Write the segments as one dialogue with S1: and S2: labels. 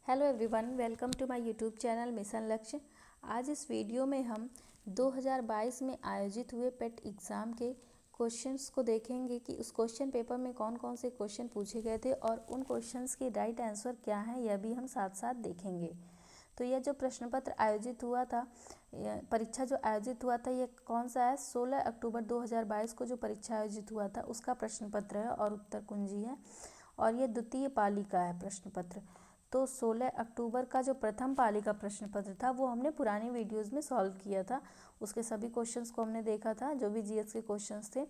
S1: Hello everyone, welcome to my YouTube channel mission Lakshya. आज इस video में हम 2022 में आयोजित हुए पेट एग्ज़ाम के क्वेश्चंस को देखेंगे कि उस क्वेश्चन पेपर में कौन कौन से क्वेश्चन पूछे गए थे और उन क्वेश्चंस की राइट आंसर क्या है, यह भी हम साथ साथ देखेंगे। तो यह जो प्रश्न पत्र आयोजित हुआ था, परीक्षा जो आयोजित हुआ था, ये कौन सा है? 16 अक्टूबर 2022 को जो परीक्षा आयोजित हुआ था उसका प्रश्न पत्र है और उत्तर कुंजी है, और ये द्वितीय पाली का है प्रश्न पत्र। तो 16 अक्टूबर का जो प्रथम पाली का प्रश्न पत्र था वो हमने पुरानी वीडियोस में सॉल्व किया था, उसके सभी क्वेश्चंस को हमने देखा था जो भी जीएस के क्वेश्चंस थे।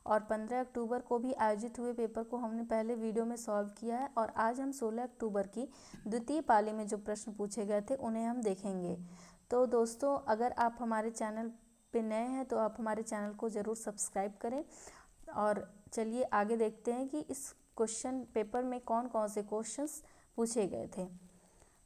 S1: और 15 अक्टूबर को भी आयोजित हुए पेपर को हमने पहले वीडियो में सॉल्व किया है, और आज हम 16 अक्टूबर की द्वितीय पाली में जो प्रश्न पूछे गए थे उन्हें हम देखेंगे। तो दोस्तों, अगर आप हमारे चैनल पे नए हैं तो आप हमारे चैनल को ज़रूर सब्सक्राइब करें। और चलिए आगे देखते हैं कि इस क्वेश्चन पेपर में कौन कौन से क्वेश्चंस पूछे गए थे।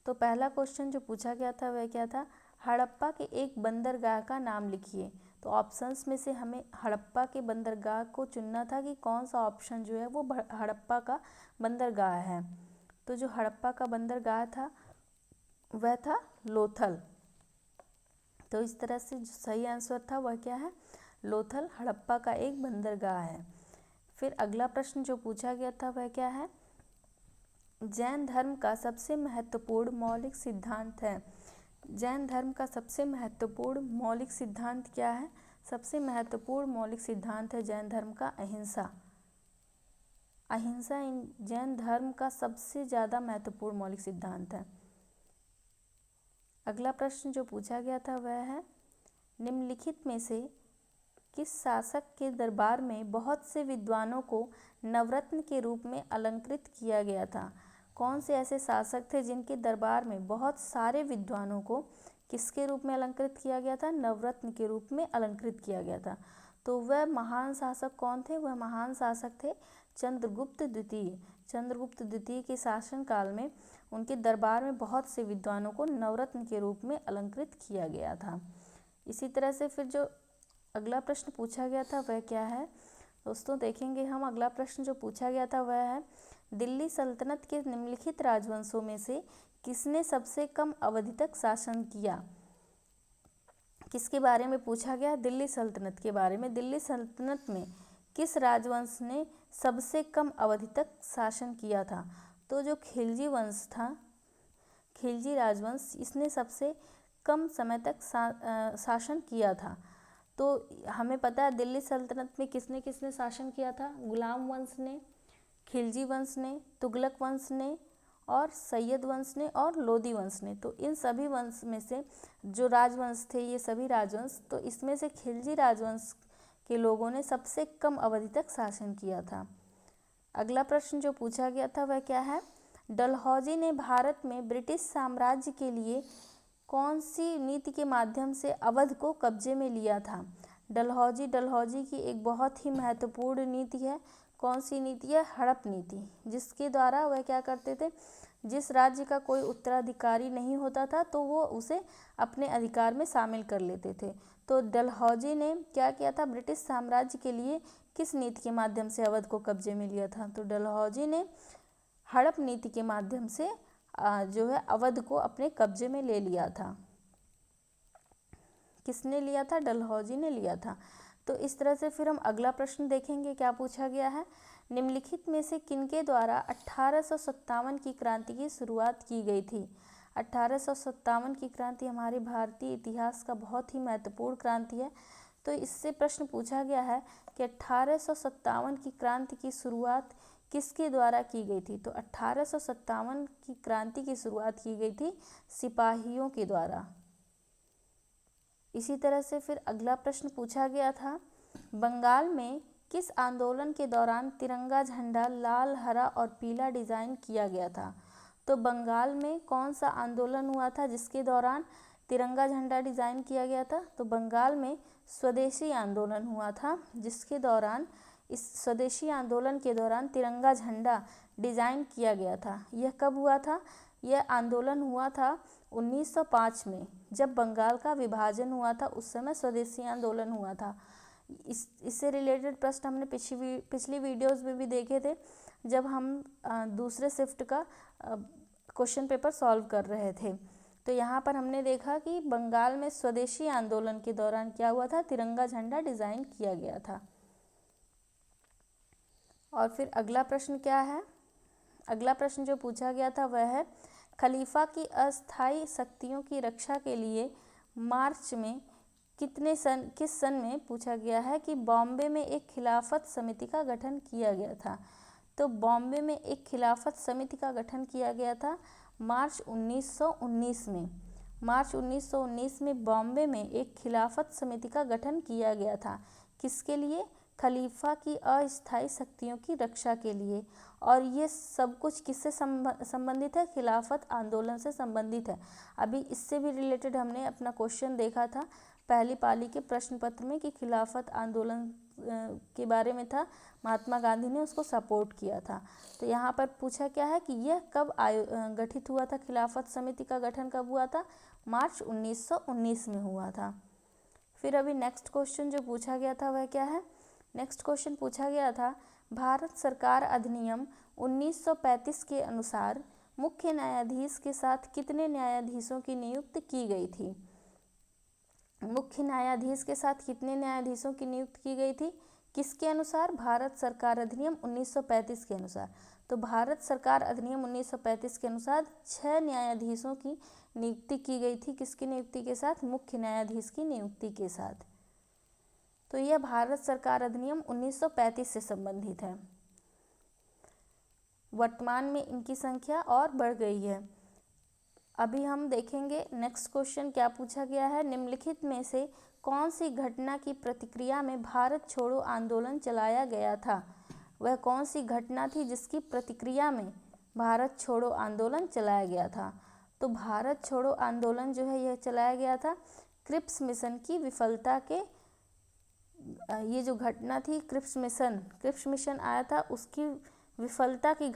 S1: तो पहला क्वेश्चन जो पूछा गया था वह क्या था? हड़प्पा के एक बंदरगाह का नाम लिखिए। तो ऑप्शंस में से हमें हड़प्पा के बंदरगाह को चुनना था कि कौन सा ऑप्शन जो है वो हड़प्पा का बंदरगाह है। तो जो हड़प्पा का बंदरगाह था वह था लोथल। तो इस तरह से जो सही आंसर था वह क्या है? लोथल हड़प्पा का एक बंदरगाह है। फिर अगला प्रश्न जो पूछा गया था वह क्या है? जैन धर्म का सबसे महत्वपूर्ण मौलिक सिद्धांत है। जैन धर्म का सबसे महत्वपूर्ण मौलिक सिद्धांत क्या है? सबसे महत्वपूर्ण मौलिक सिद्धांत है जैन धर्म का अहिंसा। अहिंसा इन जैन धर्म का सबसे ज़्यादा महत्वपूर्ण मौलिक सिद्धांत है। अगला प्रश्न जो पूछा गया था वह है, निम्नलिखित में से किस शासक के दरबार में बहुत से विद्वानों को नवरत्न के रूप में अलंकृत किया गया था? कौन से ऐसे शासक थे जिनके दरबार में बहुत सारे विद्वानों को किसके रूप में अलंकृत किया गया था? नवरत्न के रूप में अलंकृत किया गया था। तो वह महान शासक कौन थे? वह महान शासक थे चंद्रगुप्त द्वितीय। चंद्रगुप्त द्वितीय के शासनकाल में उनके दरबार में बहुत से विद्वानों को नवरत्न के रूप में अलंकृत किया गया था। इसी तरह से फिर जो अगला प्रश्न पूछा गया था वह क्या है? दोस्तों देखेंगे हम, अगला प्रश्न जो पूछा गया था वह है, दिल्ली सल्तनत के निम्नलिखित राजवंशों में से किसने सबसे कम अवधि तक शासन किया? किसके बारे में पूछा गया? दिल्ली सल्तनत के बारे में। दिल्ली सल्तनत में किस राजवंश ने सबसे कम अवधि तक शासन किया था? तो जो खिलजी वंश था, खिलजी राजवंश, इसने सबसे कम समय तक शासन किया था। तो हमें पता है दिल्ली सल्तनत में किसने किसने शासन किया था? गुलाम वंश ने, खिलजी वंश ने, तुगलक वंश ने, और सैयद वंश ने, और लोदी वंश ने। तो इन सभी वंश में से जो राजवंश थे, ये सभी राजवंश, तो इसमें से खिलजी राजवंश के लोगों ने सबसे कम अवधि तक शासन किया था। अगला प्रश्न जो पूछा गया था वह क्या है? डलहौजी ने भारत में ब्रिटिश साम्राज्य के लिए कौन सी नीति के माध्यम से अवध को कब्जे में लिया था? डलहौजी की एक बहुत ही महत्वपूर्ण नीति है। कौन सी नीति है? हड़प नीति, जिसके द्वारा वह क्या करते थे, जिस राज्य का कोई उत्तराधिकारी नहीं होता था तो वो उसे अपने अधिकार में शामिल कर लेते थे। तो डलहौजी ने क्या किया था? ब्रिटिश साम्राज्य के लिए किस नीति के माध्यम से अवध को कब्जे में लिया था? तो डलहौजी ने हड़प नीति के माध्यम से जो है अवध को अपने कब्जे में ले लिया था। किसने लिया था? डलहौजी ने लिया था। तो इस तरह से फिर हम अगला प्रश्न देखेंगे, क्या पूछा गया है? निम्नलिखित में से किनके द्वारा 1857 की क्रांति की शुरुआत की गई थी? 1857 की क्रांति हमारे भारतीय इतिहास का बहुत ही महत्वपूर्ण क्रांति है। तो इससे प्रश्न पूछा गया है कि 1857 की क्रांति की शुरुआत किसके द्वारा की गई थी? तो 1857 की क्रांति की शुरुआत की गई थी सिपाहियों के द्वारा। इसी तरह से फिर अगला प्रश्न पूछा गया था, बंगाल में किस आंदोलन के दौरान तिरंगा झंडा लाल, हरा और पीला डिज़ाइन किया गया था? तो बंगाल में कौन सा आंदोलन हुआ था जिसके दौरान तिरंगा झंडा डिज़ाइन किया गया था? तो बंगाल में स्वदेशी आंदोलन हुआ था, जिसके दौरान, इस स्वदेशी आंदोलन के दौरान तिरंगा झंडा डिज़ाइन किया गया था। यह कब हुआ था? यह आंदोलन हुआ था 1905 में, जब बंगाल का विभाजन हुआ था, उस समय स्वदेशी आंदोलन हुआ था। इससे रिलेटेड प्रश्न हमने पिछली वीडियोस में भी देखे थे, जब हम दूसरे शिफ्ट का क्वेश्चन पेपर सॉल्व कर रहे थे। तो यहाँ पर हमने देखा कि बंगाल में स्वदेशी आंदोलन के दौरान क्या हुआ था, तिरंगा झंडा डिज़ाइन किया गया था। और फिर अगला प्रश्न क्या है, अगला प्रश्न जो पूछा गया था वह है खलीफा की अस्थायी शक्तियों की रक्षा के लिए मार्च में किस सन में पूछा गया है कि बॉम्बे में एक खिलाफत समिति का गठन किया गया था। तो बॉम्बे में एक खिलाफत समिति का गठन किया गया था मार्च 1919 में। मार्च 1919 में बॉम्बे में एक खिलाफत समिति का गठन किया गया था। किसके लिए? खलीफा की अस्थायी शक्तियों की रक्षा के लिए। और ये सब कुछ किससे संबंधित है? खिलाफत आंदोलन से संबंधित है। अभी इससे भी रिलेटेड हमने अपना क्वेश्चन देखा था पहली पाली के प्रश्न पत्र में कि खिलाफत आंदोलन के बारे में था, महात्मा गांधी ने उसको सपोर्ट किया था। तो यहाँ पर पूछा क्या है कि यह कब गठित हुआ था, खिलाफत समिति का गठन कब हुआ था? मार्च 1919 में हुआ था। फिर अभी नेक्स्ट क्वेश्चन जो पूछा गया था वह क्या है? नेक्स्ट क्वेश्चन पूछा गया था भारत सरकार अधिनियम 1935 के अनुसार मुख्य न्यायाधीश के साथ कितने न्यायाधीशों की नियुक्ति की गई थी? मुख्य न्यायाधीश के साथ कितने न्यायाधीशों की नियुक्ति की गई थी? किसके अनुसार? भारत सरकार अधिनियम 1935 के अनुसार। तो भारत सरकार अधिनियम 1935 के अनुसार 6 न्यायाधीशों की नियुक्ति की गई थी। किसकी नियुक्ति के साथ? मुख्य न्यायाधीश की नियुक्ति के साथ। तो यह भारत सरकार अधिनियम 1935 से संबंधित है। वर्तमान में इनकी संख्या और बढ़ गई है। अभी हम देखेंगे नेक्स्ट क्वेश्चन क्या पूछा गया है, निम्नलिखित में से कौन सी घटना की प्रतिक्रिया में भारत छोड़ो आंदोलन चलाया गया था? वह कौन सी घटना थी जिसकी प्रतिक्रिया में भारत छोड़ो आंदोलन चलाया गया था? तो भारत छोड़ो आंदोलन जो है यह चलाया गया था क्रिप्स मिशन की विफलता के, ये जो घटना थी क्रिप्स मिशन आया था, उसकी विफलता की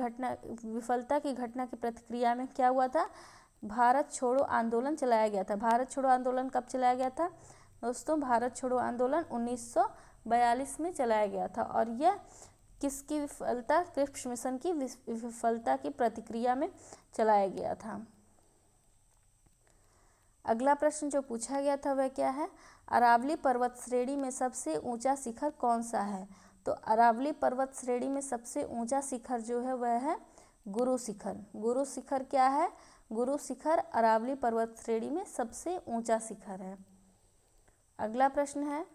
S1: घटना की प्रतिक्रिया में क्या हुआ था? भारत छोड़ो आंदोलन चलाया गया था। भारत छोड़ो आंदोलन कब चलाया गया था दोस्तों? भारत छोड़ो आंदोलन 1942 में चलाया गया था। और यह किसकी विफलता? क्रिप्स मिशन की विफलता की प्रतिक्रिया में चलाया गया था। अगला प्रश्न जो पूछा गया था वह क्या है, अरावली पर्वत श्रेणी में सबसे ऊंचा शिखर कौन सा है? तो अरावली पर्वत श्रेणी में सबसे ऊंचा शिखर जो है वह है गुरु शिखर। गुरु शिखर क्या है? गुरु शिखर अरावली पर्वत श्रेणी में सबसे ऊंचा शिखर है। अगला प्रश्न है,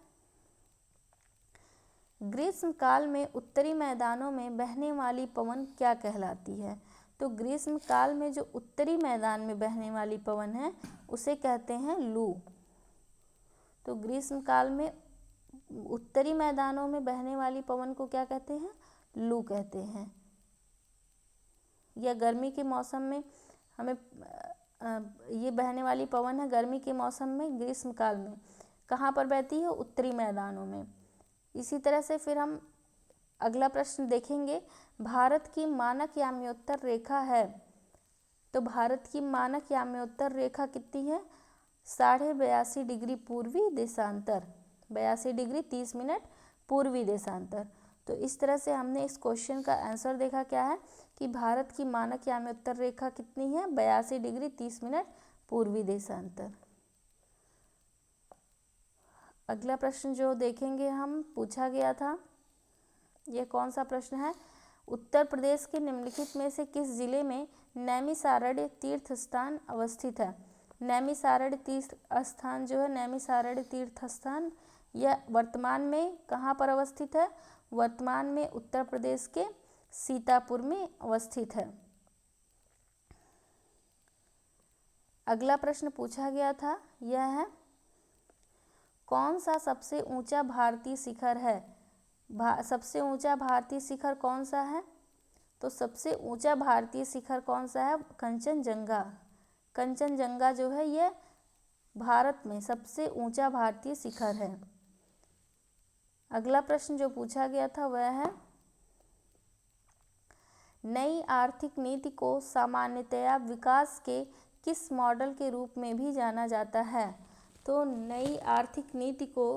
S1: ग्रीष्म काल में उत्तरी मैदानों में बहने वाली पवन क्या कहलाती है? तो ग्रीष्म काल में जो उत्तरी मैदान में बहने वाली पवन है उसे कहते हैं लू। तो ग्रीष्म काल में उत्तरी मैदानों में बहने वाली पवन को क्या कहते हैं? लू कहते हैं। या गर्मी के मौसम में हमें ये बहने वाली पवन है गर्मी के मौसम में, ग्रीष्म काल में कहाँ पर बहती है? उत्तरी मैदानों में। इसी तरह से फिर हम अगला प्रश्न देखेंगे, भारत की मानक याम्योत्तर रेखा है। तो भारत की मानक याम्योत्तर रेखा कितनी है? 82.5 डिग्री पूर्वी देशांतर, 82 डिग्री 30 मिनट पूर्वी देशांतर। तो इस तरह से हमने इस क्वेश्चन का आंसर देखा क्या है कि भारत की मानक याम्योत्तर रेखा कितनी है? 82 डिग्री 30 मिनट पूर्वी देशांतर। अगला प्रश्न जो देखेंगे हम पूछा गया था, यह कौन सा प्रश्न है, उत्तर प्रदेश के निम्नलिखित में से किस जिले में नैमिषारण्य तीर्थ स्थान अवस्थित है? नैमिषारण्य तीर्थ स्थान जो है, नैमिषारण्य तीर्थ स्थान यह वर्तमान में कहाँ पर अवस्थित है? वर्तमान में उत्तर प्रदेश के सीतापुर में अवस्थित है। अगला प्रश्न पूछा गया था यह है, कौन सा सबसे ऊंचा भारतीय शिखर है? सबसे ऊंचा भारतीय शिखर कौन सा है? तो सबसे ऊंचा भारतीय शिखर कौन सा है? कंचनजंगा। कंचनजंगा जो है ये भारत में सबसे ऊंचा भारतीय शिखर है। अगला प्रश्न जो पूछा गया था वह है, नई आर्थिक नीति को सामान्यतया विकास के किस मॉडल के रूप में भी जाना जाता है? तो नई आर्थिक नीति को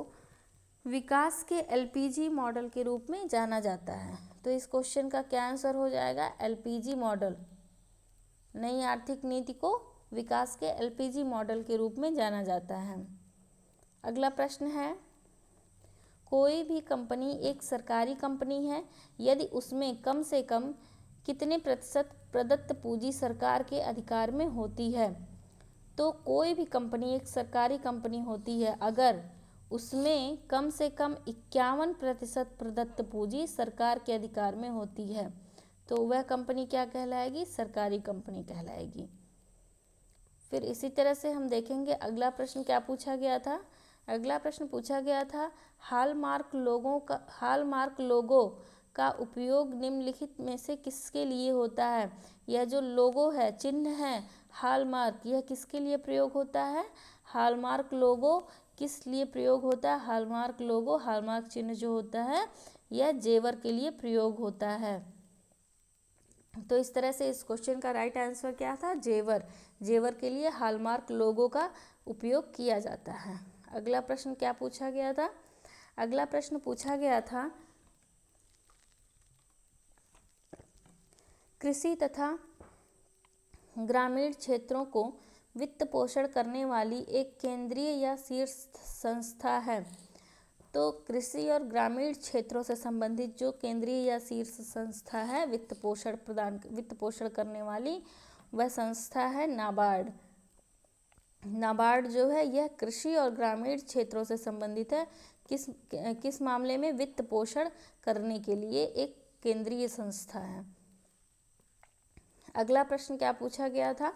S1: विकास के एलपीजी मॉडल के रूप में जाना जाता है। तो इस क्वेश्चन का क्या आंसर हो जाएगा? LPG model. नई आर्थिक नीति को विकास के एलपीजी मॉडल के रूप में जाना जाता है। अगला प्रश्न है, कोई भी कंपनी एक सरकारी कंपनी है यदि उसमें कम से कम कितने प्रतिशत प्रदत्त पूंजी सरकार के अधिकार में होती है। तो कोई भी कंपनी एक सरकारी कंपनी होती है अगर उसमें कम से कम 51% प्रदत्त पूंजी सरकार के अधिकार में होती है तो वह कंपनी क्या कहलाएगी? सरकारी कंपनी कहलाएगी। फिर इसी तरह से हम देखेंगे अगला प्रश्न क्या पूछा गया था। अगला प्रश्न पूछा गया था, हॉलमार्क लोगो का उपयोग निम्नलिखित में से किसके लिए होता है? यह जो लोगो है, चिन्ह है हॉलमार्क, यह किसके लिए प्रयोग होता है? हॉलमार्क लोगो किस लिए प्रयोग होता है? हॉलमार्क लोगो, हॉलमार्क चिन्ह जो होता है यह जेवर के लिए प्रयोग होता है। तो इस तरह से इस क्वेश्चन का राइट आंसर क्या था? जेवर। जेवर के लिए हॉलमार्क लोगो का उपयोग किया जाता है। अगला प्रश्न क्या पूछा गया था? अगला प्रश्न पूछा गया था, कृषि तथा ग्रामीण क्षेत्रों को वित्त पोषण करने वाली एक केंद्रीय या शीर्ष संस्था है। तो कृषि और ग्रामीण क्षेत्रों से संबंधित जो केंद्रीय या शीर्ष संस्था है वित्त पोषण करने वाली, वह संस्था है नाबार्ड। नाबार्ड जो है यह कृषि और ग्रामीण क्षेत्रों से संबंधित है। किस मामले में? वित्त पोषण करने के लिए एक केंद्रीय संस्था है। अगला प्रश्न क्या पूछा गया था?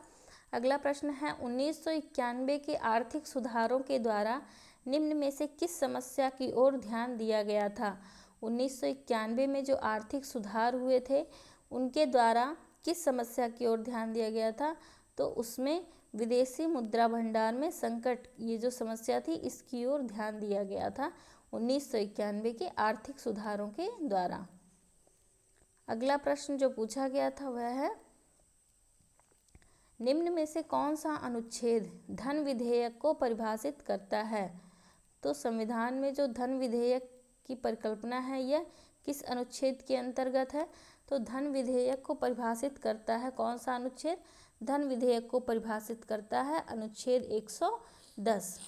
S1: अगला प्रश्न है, 1991 के आर्थिक सुधारों के द्वारा निम्न में से किस समस्या की ओर ध्यान दिया गया था? 1991 में जो आर्थिक सुधार हुए थे उनके द्वारा किस समस्या की ओर ध्यान दिया गया था? तो उसमें विदेशी मुद्रा भंडार में संकट, ये जो समस्या थी इसकी ओर ध्यान दिया गया था 1991 के आर्थिक सुधारों के द्वारा। अगला प्रश्न जो पूछा गया था वह है, निम्न में से कौन सा अनुच्छेद धन विधेयक को परिभाषित करता है? तो संविधान में जो धन विधेयक की परिकल्पना है यह किस अनुच्छेद के अंतर्गत है? तो धन विधेयक को परिभाषित करता है कौन सा अनुच्छेद? धन विधेयक को परिभाषित करता है अनुच्छेद 110।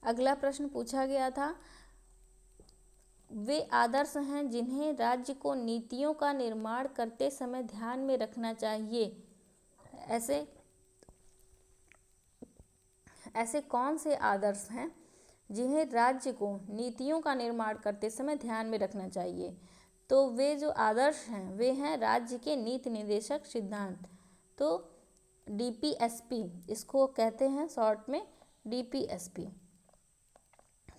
S1: अगला प्रश्न पूछा गया था, वे आदर्श हैं जिन्हें राज्य को नीतियों का निर्माण करते समय ध्यान में रखना चाहिए। ऐसे कौन से आदर्श हैं जिन्हें राज्य को नीतियों का निर्माण करते समय ध्यान में रखना चाहिए? तो वे जो आदर्श हैं वे हैं राज्य के नीति निर्देशक सिद्धांत। तो डीपीएसपी इसको कहते हैं शॉर्ट में, डीपीएसपी।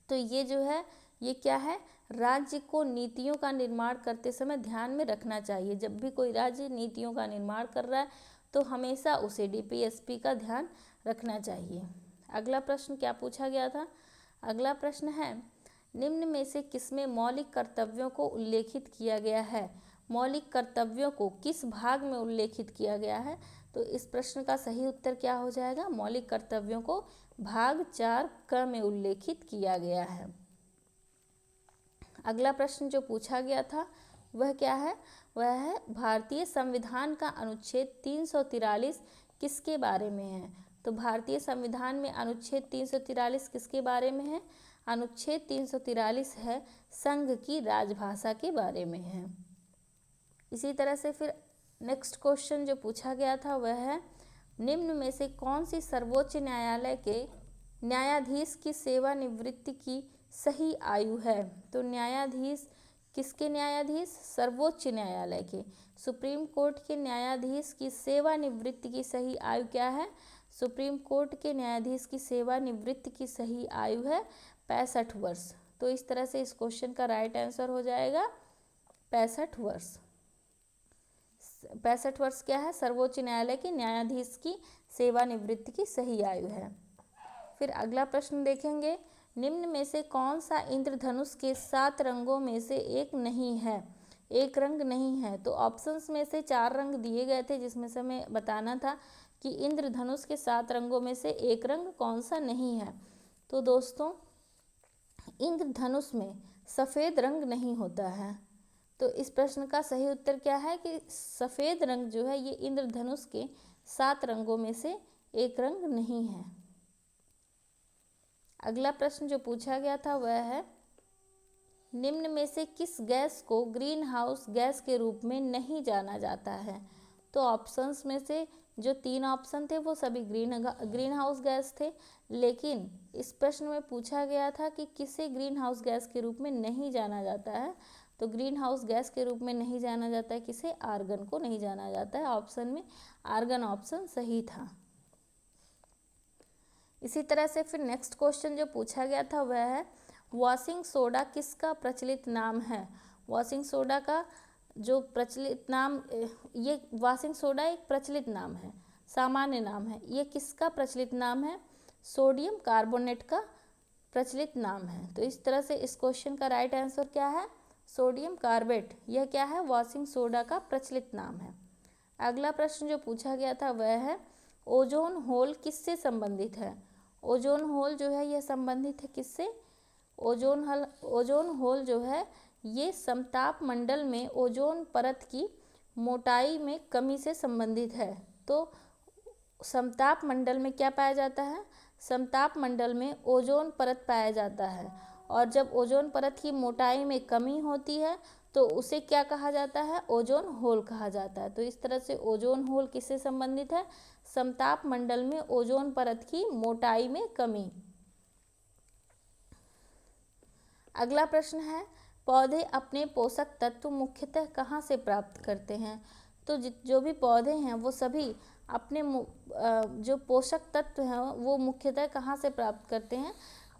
S1: तो ये जो है ये क्या है? राज्य को नीतियों का निर्माण करते समय ध्यान में रखना चाहिए। जब भी कोई राज्य नीतियों का निर्माण कर रहा है तो हमेशा उसे डीपीएसपी का ध्यान रखना चाहिए। अगला प्रश्न क्या पूछा गया था? अगला प्रश्न है, निम्न में से किसमें मौलिक कर्तव्यों को उल्लेखित किया गया है? मौलिक कर्तव्यों को किस भाग में उल्लेखित किया गया है? तो इस प्रश्न का सही उत्तर क्या हो जाएगा? मौलिक कर्तव्यों को भाग 4 क में उल्लेखित किया गया है। अगला प्रश्न जो पूछा गया था वह क्या है? वह है, भारतीय संविधान का अनुच्छेद 343 किसके बारे में है? तो भारतीय संविधान में अनुच्छेद 343 किसके बारे में है? अनुच्छेद 343 है संघ की राजभाषा के बारे में है। इसी तरह से फिर नेक्स्ट क्वेश्चन जो पूछा गया था वह है, निम्न में से कौन सी सर्वोच्च न्यायालय के न्यायाधीश की सेवानिवृत्ति की सही आयु है? तो न्यायाधीश किसके न्यायाधीश? सर्वोच्च न्यायालय के, सुप्रीम कोर्ट के न्यायाधीश की सेवानिवृत्ति की सही आयु क्या है? सुप्रीम कोर्ट के न्यायाधीश की सेवानिवृत्ति की सही आयु है 65 वर्ष। तो इस तरह से इस क्वेश्चन का राइट आंसर हो जाएगा 65 वर्ष। 65 वर्ष क्या है? सर्वोच्च न्यायालय के न्यायाधीश की सेवानिवृत्ति की सही आयु है। फिर अगला प्रश्न देखेंगे, निम्न में से कौन सा इंद्रधनुष के 7 रंगों में से एक नहीं है? एक रंग नहीं है। तो ऑप्शंस में से 4 रंग दिए गए थे जिसमें से हमें बताना था कि इंद्रधनुष के 7 रंगों में से एक रंग कौन सा नहीं है। तो दोस्तों इंद्रधनुष में सफ़ेद रंग नहीं होता है। तो इस प्रश्न का सही उत्तर क्या है कि सफ़ेद रंग जो है ये इंद्रधनुष के 7 रंगों में से एक रंग नहीं है। अगला प्रश्न जो पूछा गया था वह है, निम्न में से किस गैस को ग्रीन हाउस गैस के रूप में नहीं जाना जाता है? तो ऑप्शंस में से जो 3 ऑप्शन थे वो सभी ग्रीन हाउस गैस थे, लेकिन इस प्रश्न में पूछा गया था कि किसे ग्रीन हाउस गैस के रूप में नहीं जाना जाता है। तो ग्रीन हाउस गैस के रूप में नहीं जाना जाता है किसे? आर्गन को नहीं जाना जाता है। ऑप्शन में आर्गन ऑप्शन सही था। इसी तरह से फिर नेक्स्ट क्वेश्चन जो पूछा गया था वह है, वॉशिंग सोडा किसका प्रचलित नाम है? वॉशिंग सोडा का जो प्रचलित नाम, ये वॉशिंग सोडा एक प्रचलित नाम है, सामान्य नाम है। ये किसका प्रचलित नाम है? सोडियम कार्बोनेट का प्रचलित नाम है। तो इस तरह से इस क्वेश्चन का राइट आंसर क्या है? Sodium carbonate. यह क्या है? वॉशिंग सोडा का प्रचलित नाम है। अगला प्रश्न जो पूछा गया था वह है, ओजोन होल किससे संबंधित है? ओजोन होल जो है यह संबंधित है किससे? ओजोन होल जो है ये समताप मंडल में ओजोन परत की मोटाई में कमी से संबंधित है। तो समताप मंडल में क्या पाया जाता है? समताप मंडल में ओजोन परत पाया जाता है, और जब ओजोन परत की मोटाई में कमी होती है तो उसे क्या कहा जाता है? ओजोन होल कहा जाता है। तो इस तरह से ओजोन होल किससे संबंधित है? समताप मंडल में ओजोन परत की मोटाई में कमी। अगला प्रश्न है, पौधे अपने पोषक तत्व मुख्यतः कहाँ से प्राप्त करते हैं? तो जो भी पौधे हैं वो सभी अपने जो पोषक तत्व हैं वो मुख्यतः कहाँ से प्राप्त करते हैं?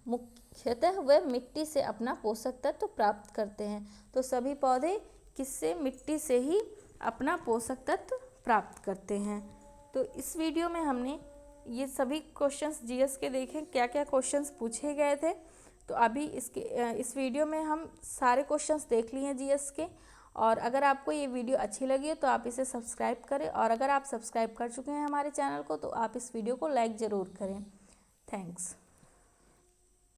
S1: मुख्यतः वे मिट्टी से अपना पोषक तत्व प्राप्त करते हैं। तो सभी पौधे किससे? मिट्टी से ही अपना पोषक तत्व प्राप्त करते हैं। तो इस वीडियो में हमने ये सभी क्वेश्चंस जीएस के देखे, क्या क्या क्वेश्चंस पूछे गए थे। तो अभी इस वीडियो में हम सारे क्वेश्चंस देख लिए हैं जीएस के। और अगर आपको ये वीडियो अच्छी लगी है तो आप इसे सब्सक्राइब करें, और अगर आप सब्सक्राइब कर चुके हैं हमारे चैनल को तो आप इस वीडियो को लाइक ज़रूर करें। थैंक्स।